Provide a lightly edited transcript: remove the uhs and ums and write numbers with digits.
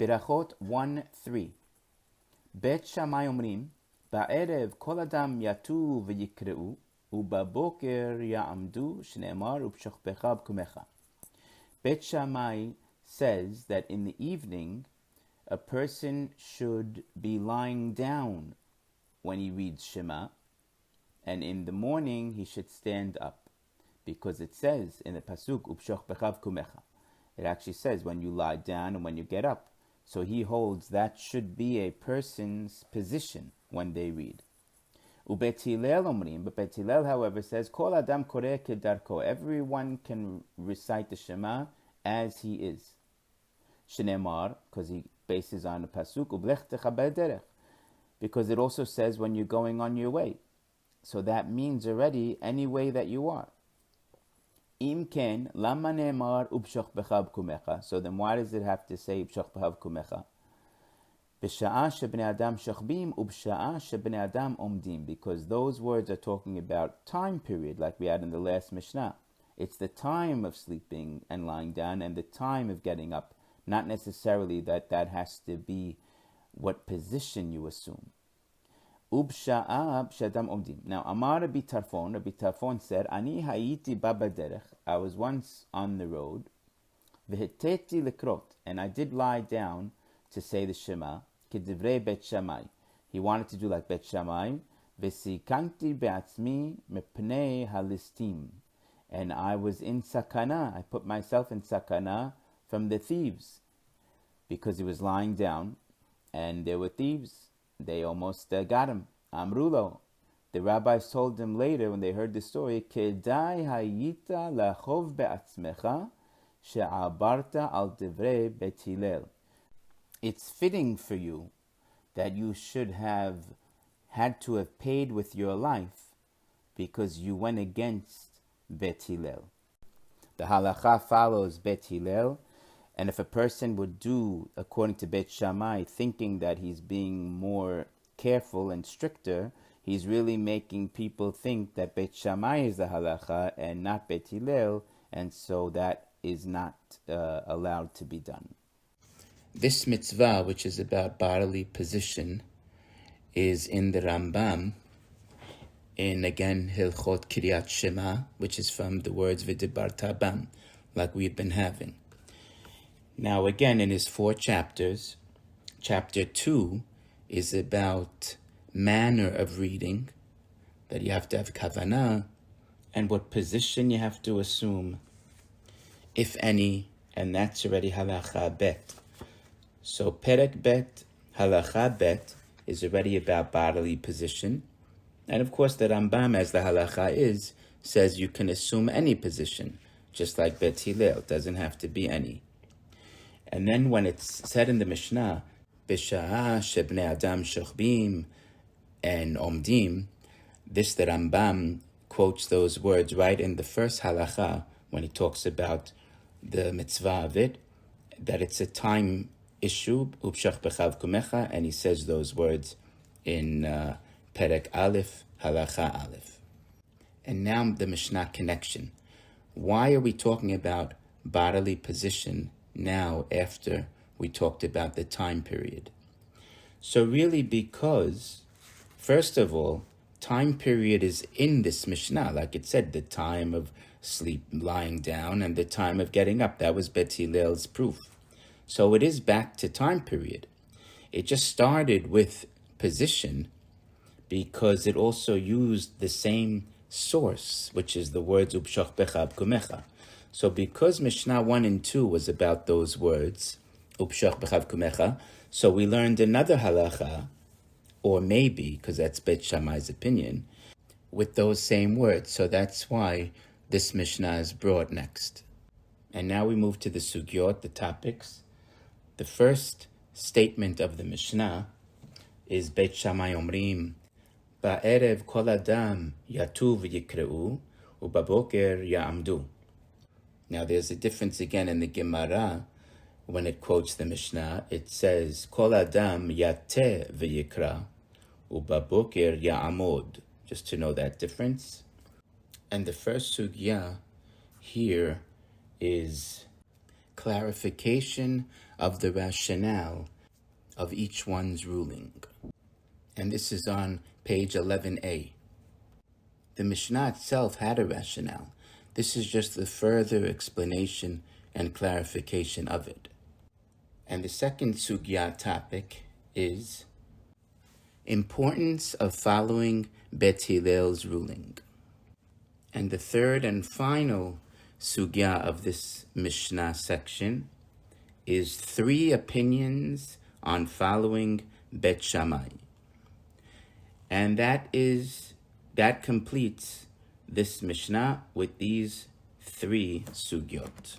Berachot 1:3. Bet Shammai omrim, ba'erev kol adam yatu v'yikreu, u'baboker ya'amdu, shne'emar u'pshochpecha b'kumecha. Bet Shammai says that in the evening, a person should be lying down when he reads Shema, and in the morning he should stand up, because it says in the pasuk u'pshochpecha b'kumecha. It actually says when you lie down and when you get up. So he holds that should be a person's position when they read. Ubet Hillel omrim, but Bet Hillel, however, says kol adam koreh kedarko. Everyone can recite the Shema as he is. Shneimar, because he bases on the pasuk ublech techaber derech, because it also says when you're going on your way. So that means already any way that you are. Im ken lama ne'emar ubshochpecha b'kumecha. So then why does it have to say ubshochpecha b'kumecha? B'sha'a shebnei adam shochbim ubsha'a shebnei adam omdim. Because those words are talking about time period, like we had in the last Mishnah. It's the time of sleeping and lying down and the time of getting up. Not necessarily that has to be what position you assume. Ubsha'a b'shadam omdim. Now, Amar Rabbi Tarfon said, Ani hayiti baba derech. I was once on the road. V'heteti lekrot. And I did lie down to say the Shema. Kedivrei Bet Shammai. He wanted to do like Bet Shammai. V'sikanti be'atzmi mepnei halistim. And I was in sakana. I put myself in sakana from the thieves. Because he was lying down and there were thieves. They almost got him. Amrulo. The rabbis told him later when they heard the story, Kedai hayita lachov be'atzmecha she'abarta al divrei Bet Hillel. It's fitting for you that you should have had to have paid with your life because you went against Bet Hillel. The halacha follows Bet Hillel. And if a person would do according to Bet Shammai, thinking that he's being more careful and stricter, he's really making people think that Bet Shammai is the halacha and not Bet Hillel, and so that is not allowed to be done. This mitzvah, which is about bodily position, is in the Rambam, in again Hilchot Kiryat Shema, which is from the words V'dibarta bam, like we've been having. Now again, in his 4 chapters, chapter 2 is about manner of reading, that you have to have kavanah, and what position you have to assume, if any, and that's already halacha bet. So perek bet, halacha bet, is already about bodily position. And of course the Rambam, as the halacha is, says you can assume any position, just like Bet Hillel, it doesn't have to be any. And then when it's said in the Mishnah, B'sha'a shebnei adam shochbim and omdim, this the Rambam quotes those words right in the first halacha when he talks about the mitzvah of it, that it's a time issue, u'pshochpecha b'kumecha, and he says those words in Perek Aleph, halacha Aleph. And now the Mishnah connection. Why are we talking about bodily position now after we talked about the time period? So really because, first of all, time period is in this Mishnah. Like it said, the time of sleep, lying down, and the time of getting up. That was Bet Hillel's proof. So it is back to time period. It just started with position because it also used the same source, which is the words Upshochpecha b'kumecha. So because Mishnah 1 and 2 was about those words, Upshochpecha b'kumecha, so we learned another halacha, or maybe, because that's Bet Shammai's opinion, with those same words. So that's why this Mishnah is brought next. And now we move to the sugyot, the topics. The first statement of the Mishnah is Bet Shammai omrim, Ba'erev kol adam yatu v'yikreu, u'baboker ya'amdu. Now there's a difference again in the Gemara. When it quotes the Mishnah, it says, Kol adam yateh v'yikra, u'baboker ya'amod. Just to know that difference. And the first sugya here is clarification of the rationale of each one's ruling. And this is on page 11a. The Mishnah itself had a rationale. This is just the further explanation and clarification of it. And the second sugya topic is importance of following Bet Hillel's ruling. And the third and final sugya of this Mishnah section is 3 opinions on following Bet Shammai. And that completes this Mishnah with these 3 sugyot.